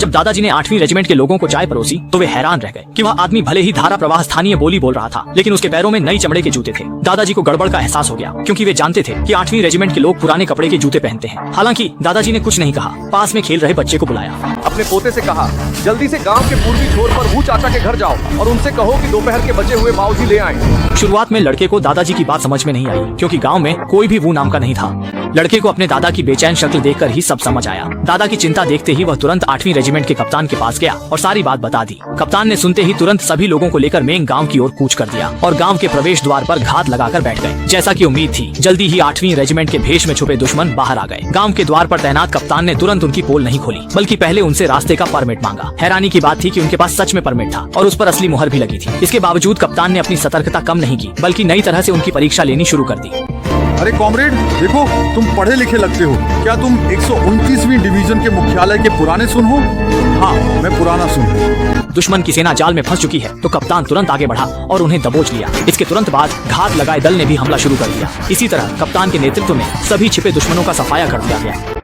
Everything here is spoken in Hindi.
जब दादाजी ने 8वीं रेजिमेंट के लोगों को चाय परोसी तो वे हैरान रह गए कि वह आदमी भले ही धारा प्रवाह स्थानीय बोली बोल रहा था, लेकिन उसके पैरों में नई चमड़े के जूते थे। दादाजी को गड़बड़ का एहसास हो गया, क्योंकि वे जानते थे कि 8वीं रेजिमेंट के लोग पुराने कपड़े के जूते पहनते हैं। हालांकि दादाजी ने कुछ नहीं कहा, पास में खेल रहे बच्चे को बुलाया। अपने पोते से कहा, जल्दी से गांव के पूर्वी छोर पर हूँ चाचा के घर जाओ और उनसे कहो कि दोपहर के बचे हुए माओजी ले आए। शुरुआत में लड़के को दादाजी की बात समझ में नहीं आई, क्योंकि गांव में कोई भी वो नाम का नहीं था। लड़के को अपने दादा की बेचैन शक्ल देखकर ही सब समझ आया। दादा की चिंता देखते ही वह तुरंत 8वीं रेजिमेंट के कप्तान के पास गया और सारी बात बता दी। कप्तान ने सुनते ही तुरंत सभी लोगों को लेकर मेन गांव की ओर कूच कर दिया और गांव के प्रवेश द्वार पर घात लगाकर बैठ गए। जैसा कि उम्मीद थी, जल्दी ही 8वीं रेजिमेंट के भेष में छुपे दुश्मन बाहर आ गए। गांव के द्वार पर तैनात कप्तान ने तुरंत उनकी पोल नहीं खोली, बल्कि पहले उनसे रास्ते का परमिट मांगा। हैरानी की बात थी कि उनके पास सच में परमिट था और उस पर असली मुहर भी लगी थी। इसके बावजूद कप्तान ने अपनी सतर्कता कम नहीं की, बल्कि नई तरह से उनकी परीक्षा लेनी शुरू कर दी। अरे कॉमरेड, देखो तुम पढ़े लिखे लगते हो। क्या तुम 129वीं डिवीजन के मुख्यालय के पुराने सुन हो? हाँ, मैं पुराना सुन हूँ। दुश्मन की सेना जाल में फंस चुकी है तो कप्तान तुरंत आगे बढ़ा और उन्हें दबोच लिया। इसके तुरंत बाद घात लगाए दल ने भी हमला शुरू कर दिया। इसी तरह कप्तान के नेतृत्व में सभी छिपे दुश्मनों का सफाया कर दिया गया।